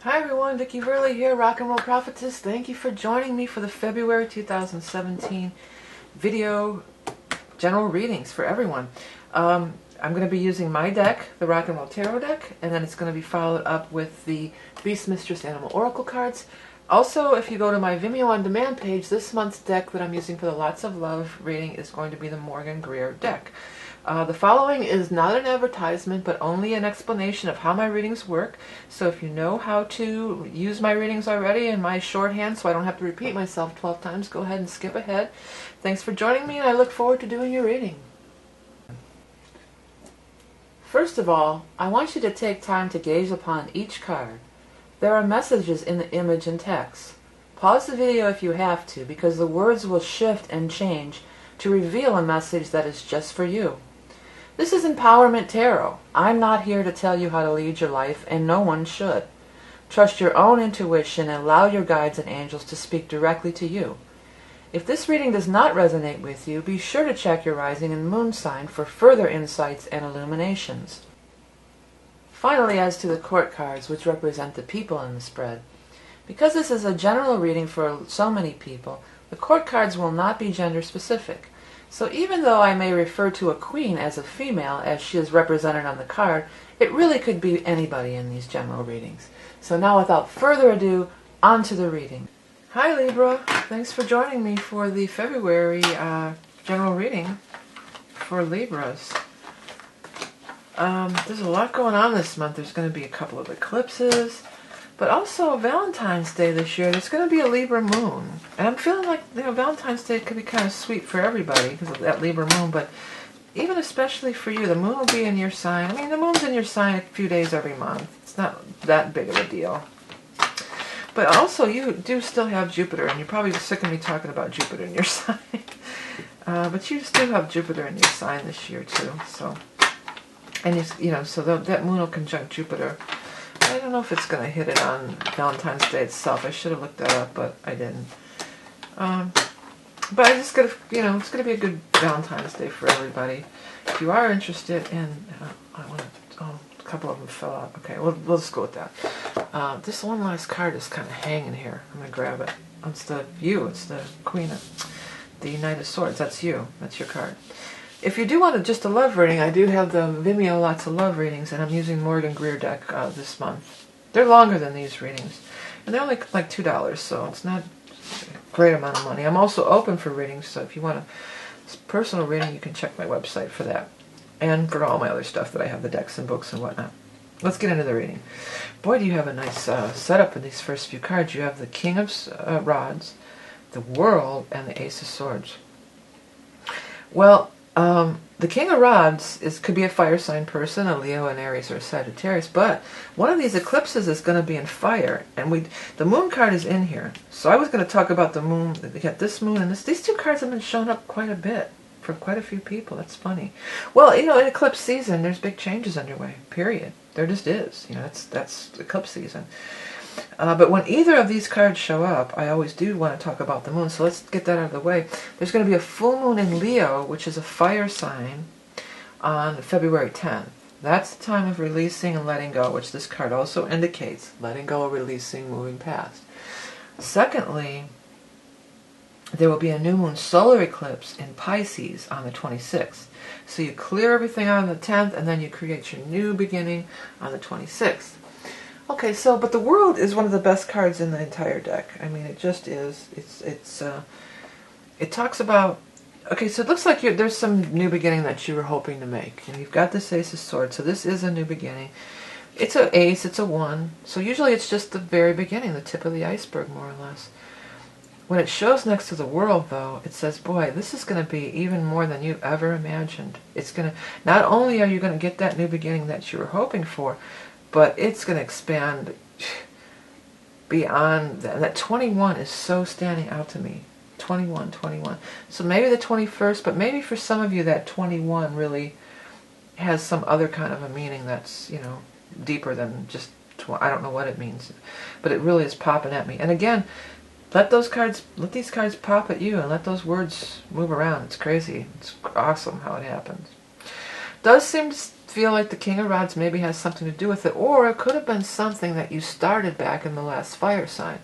Hi everyone, Vickie here, Rock and Roll Prophetess. Thank you for joining me for the February 2017 video general readings for everyone. I'm going to be using my deck, the Rock and Roll Tarot deck, and then it's going to be followed up with the Beast Mistress Animal Oracle cards. Also, if you go to my Vimeo On Demand page, this month's deck that I'm using for the Lots of Love reading is going to be the Morgan Greer deck. The following is not an advertisement, but only an explanation of how my readings work. So if you know how to use my readings already in my shorthand so I don't have to repeat myself 12 times, go ahead and skip ahead. Thanks for joining me, and I look forward to doing your reading. First of all, I want you to take time to gaze upon each card. There are messages in the image and text. Pause the video if you have to, because the words will shift and change to reveal a message that is just for you. This is Empowerment Tarot. I'm not here to tell you how to lead your life, and no one should. Trust your own intuition and allow your guides and angels to speak directly to you. If this reading does not resonate with you, be sure to check your rising and moon sign for further insights and illuminations. Finally, as to the court cards, which represent the people in the spread. Because this is a general reading for so many people, the court cards will not be gender specific. So even though I may refer to a queen as a female, as she is represented on the card, it really could be anybody in these general readings. So now, without further ado, on to the reading. Hi Libra, thanks for joining me for the February general reading for Libras. There's a lot going on this month. There's going to be a couple of eclipses, but also Valentine's Day this year. There's going to be a Libra moon, and I'm feeling like, you know, Valentine's Day could be kind of sweet for everybody because of that Libra moon, but even especially for you, the moon will be in your sign. I mean, the moon's in your sign a few days every month. It's not that big of a deal. But also, you do still have Jupiter, and you're probably sick of me talking about Jupiter in your sign. But you still have Jupiter in your sign this year too. So, and you know, so that moon will conjunct Jupiter. I don't know if it's going to hit it on Valentine's Day itself. I should have looked that up, but I didn't. But I just got to, you know, it's going to be a good Valentine's Day for everybody. If you are interested in, I want to. Oh, a couple of them fell out. Okay, we'll just go with that. This one last card is kind of hanging here. I'm going to grab it. It's the you. It's the Queen of the Knight of Swords. That's you. That's your card. If you do want just a love reading, I do have the Vimeo Lots of Love readings, and I'm using Morgan Greer deck this month. They're longer than these readings, and they're only like $2, so it's not a great amount of money. I'm also open for readings, so if you want a personal reading, you can check my website for that, and for all my other stuff that I have, the decks and books and whatnot. Let's get into the reading. Boy, do you have a nice setup in these first few cards. You have the King of Rods, the World, and the Ace of Swords. Well, the King of Rods could be a fire sign person, a Leo, an Aries, or a Sagittarius, but one of these eclipses is going to be in fire, and the moon card is in here. So I was going to talk about the moon. We got this moon and this. These two cards have been showing up quite a bit for quite a few people. That's funny. Well, you know, in eclipse season, there's big changes underway, period. There just is. You know, that's eclipse season. But when either of these cards show up, I always do want to talk about the moon, so let's get that out of the way. There's going to be a full moon in Leo, which is a fire sign, on February 10th. That's the time of releasing and letting go, which this card also indicates. Letting go, releasing, moving past. Secondly, there will be a new moon solar eclipse in Pisces on the 26th. So you clear everything out on the 10th, and then you create your new beginning on the 26th. Okay, so, but the World is one of the best cards in the entire deck. I mean, it just is. It talks about, okay, so it looks like there's some new beginning that you were hoping to make. You know, you've got this Ace of Swords, so this is a new beginning. It's an ace, it's a 1, so usually it's just the very beginning, the tip of the iceberg, more or less. When it shows next to the World, though, it says, boy, this is going to be even more than you ever imagined. It's going to, not only are you going to get that new beginning that you were hoping for, but it's going to expand beyond that. That 21 is so standing out to me. 21. So maybe the 21st, but maybe for some of you that 21 really has some other kind of a meaning that's, you know, deeper than just, I don't know what it means. But it really is popping at me. And again, let these cards pop at you and let those words move around. It's crazy. It's awesome how it happens. Does seem feel like the King of Rods maybe has something to do with it, or it could have been something that you started back in the last fire sign.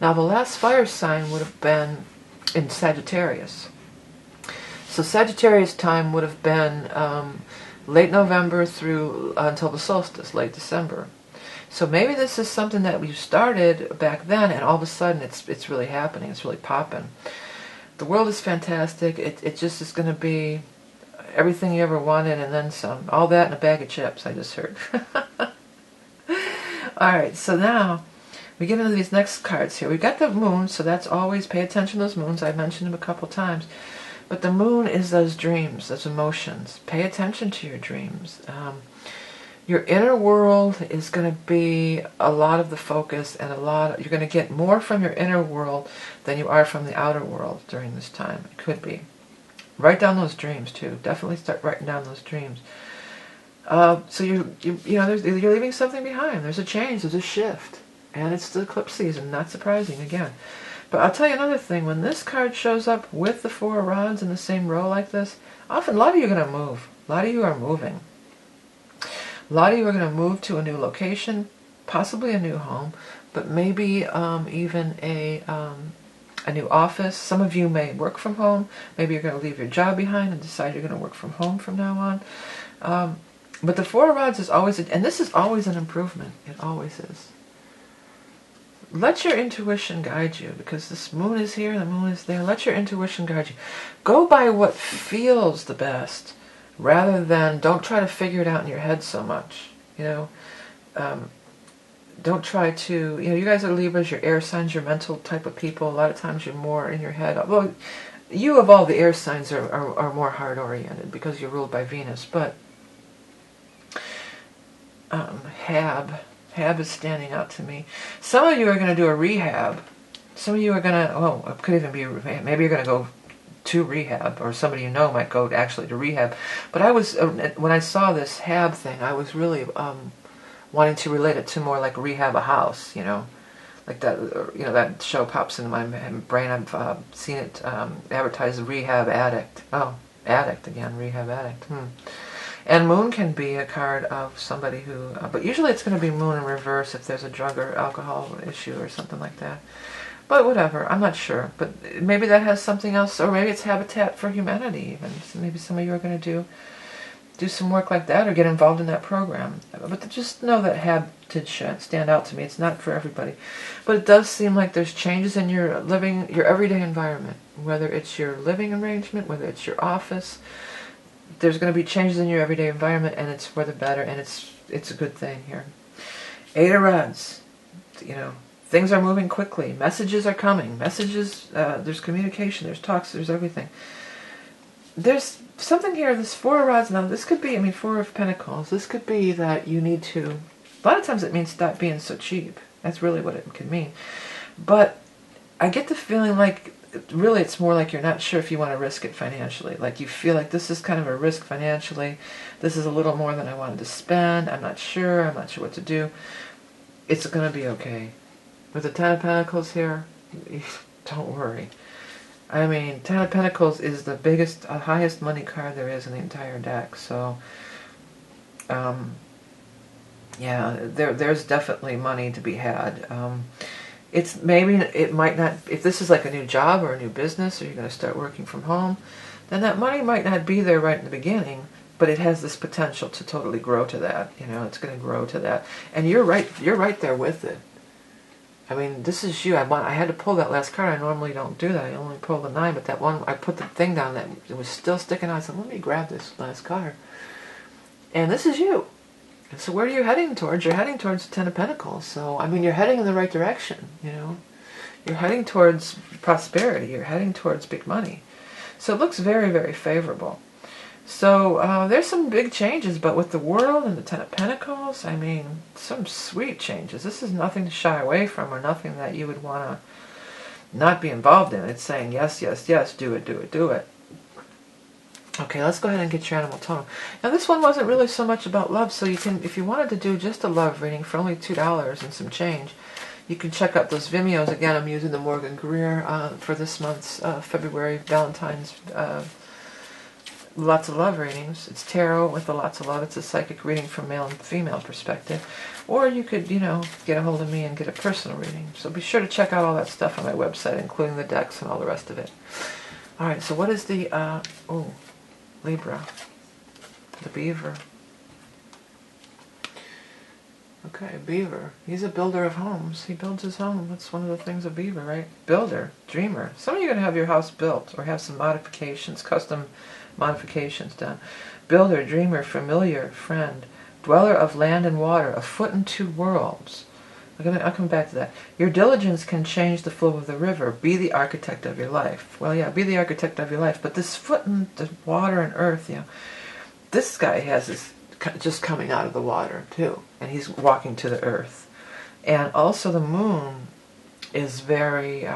Now, the last fire sign would have been in Sagittarius. So Sagittarius time would have been late November through until the solstice, late December. So maybe this is something that you started back then, and all of a sudden it's really happening. It's really popping. The world is fantastic. It just is going to be everything you ever wanted and then some. All that in a bag of chips, I just heard. Alright, so now we get into these next cards here. We've got the moon, so that's always, pay attention to those moons. I've mentioned them a couple times. But the moon is those dreams, those emotions. Pay attention to your dreams. Your inner world is going to be a lot of the focus, and you're going to get more from your inner world than you are from the outer world during this time. It could be. Write down those dreams too. Definitely start writing down those dreams. So you're leaving something behind. There's a change. There's a shift, and it's the eclipse season. Not surprising again. But I'll tell you another thing. When this card shows up with the Four of Rods in the same row like this, often a lot of you are going to move. A lot of you are moving. A lot of you are going to move to a new location, possibly a new home, but maybe even a new office. Some of you may work from home. Maybe you're going to leave your job behind and decide you're going to work from home from now on. But the Four of Rods is always, and this is always an improvement. It always is. Let your intuition guide you, because this moon is here, the moon is there. Let your intuition guide you. Go by what feels the best, rather than, don't try to figure it out in your head so much. Don't try to, you guys are Libras, you're air signs, you're mental type of people. A lot of times you're more in your head. Well, you of all the air signs are more heart-oriented because you're ruled by Venus. But Hab is standing out to me. Some of you are going to do a rehab. Some of you are going to, it could even be, maybe you're going to go to rehab, or somebody you know might go actually to rehab. But I was, when I saw this Hab thing, I was really wanting to relate it to more like Rehab a House, like that, that show pops into my brain. I've seen it advertised, Rehab Addict. Oh, Addict again, Rehab Addict. And Moon can be a card of somebody who, but usually it's going to be Moon in reverse if there's a drug or alcohol issue or something like that. But whatever, I'm not sure. But maybe that has something else, or maybe it's Habitat for Humanity even. So maybe some of you are going to do some work like that or get involved in that program. But just know that Hab did stand out to me. It's not for everybody. But it does seem like there's changes in your everyday environment, whether it's your living arrangement, whether it's your office. There's going to be changes in your everyday environment, and it's for the better, and it's a good thing here. Eight of Rods, things are moving quickly. Messages are coming. There's communication, there's talks, there's everything. There's something here, this Four of Rods. Now, this could be, Four of Pentacles. This could be that you need to, a lot of times it means stop being so cheap. That's really what it can mean. But I get the feeling like, really, it's more like you're not sure if you want to risk it financially. Like you feel like this is kind of a risk financially. This is a little more than I wanted to spend. I'm not sure what to do. It's going to be okay. With the Ten of Pentacles here, don't worry. Ten of Pentacles is the biggest, highest money card there is in the entire deck. So, yeah, there's definitely money to be had. It might not, if this is like a new job or a new business, or you're going to start working from home, then that money might not be there right in the beginning, but it has this potential to totally grow to that. It's going to grow to that. And you're right there with it. This is you. I had to pull that last card. I normally don't do that. I only pull the 9, but that one, I put the thing down that it was still sticking out. I said, let me grab this last card. And this is you. So where are you heading towards? You're heading towards the Ten of Pentacles. So, you're heading in the right direction, You're heading towards prosperity. You're heading towards big money. So it looks very, very favorable. So there's some big changes, but with the World and the Ten of Pentacles, some sweet changes. This is nothing to shy away from, or nothing that you would want to not be involved in. It's saying, yes, yes, yes, do it, do it, do it. Okay, let's go ahead and get your animal totem. Now, this one wasn't really so much about love, so you can, if you wanted to do just a love reading for only $2 and some change, you can check out those Vimeos. Again, I'm using the Morgan Greer for this month's February Valentine's lots of love readings. It's tarot with the lots of love. It's a psychic reading from male and female perspective. Or you could, get a hold of me and get a personal reading. So be sure to check out all that stuff on my website, including the decks and all the rest of it. All right, so what is the, Libra, the beaver. Okay, beaver. He's a builder of homes. He builds his home. That's one of the things of beaver, right? Builder, dreamer. Some of you are going to have your house built or have some modifications, custom modifications done. Builder, dreamer, familiar, friend, dweller of land and water, a foot in two worlds. I'll come back to that. Your diligence can change the flow of the river. Be the architect of your life. Well, yeah, be the architect of your life. But this foot in the water and earth, this guy has this just coming out of the water too, and he's walking to the earth. And also the moon is very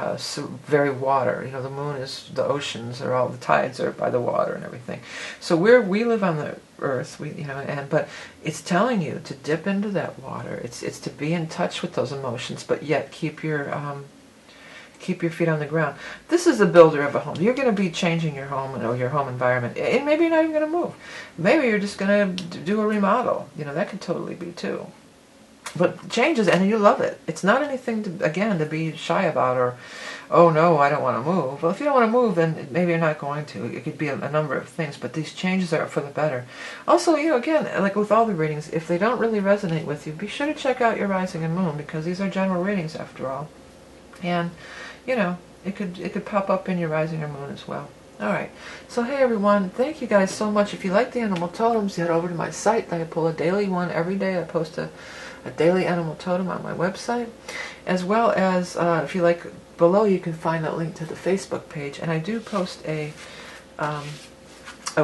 very water. The moon is the oceans, or all the tides are by the water and everything. So we live on the earth, but it's telling you to dip into that water. It's to be in touch with those emotions, but yet keep your feet on the ground. This is the builder of a home. You're going to be changing your home or your home environment, and maybe you're not even going to move. Maybe you're just going to do a remodel. That could totally be too. But changes, and you love it. It's not anything to be shy about, or, oh no, I don't want to move. Well, if you don't want to move, then maybe you're not going to. It could be a number of things, but these changes are for the better. Also, again, like with all the readings, if they don't really resonate with you, be sure to check out your rising and moon, because these are general readings after all. And, it could pop up in your rising or moon as well. All right. So, hey, everyone. Thank you guys so much. If you like the animal totems, head over to my site. I pull a daily one every day. I post a daily animal totem on my website. As well as, if you like, below you can find a link to the Facebook page. And I do post a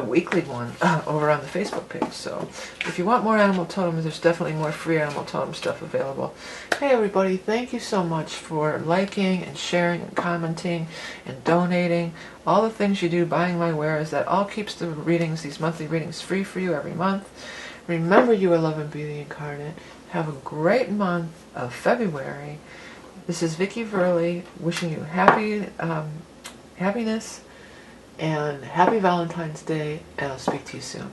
weekly one over on the Facebook page. So if you want more animal totems, there's definitely more free animal totem stuff available. Hey everybody, thank you so much for liking and sharing and commenting and donating. All the things you do, buying my wares, that all keeps the readings, these monthly readings, free for you every month. Remember, you are love and beauty incarnate. Have a great month of February. This is Vickie February wishing you happiness and happy Valentine's Day, and I'll speak to you soon.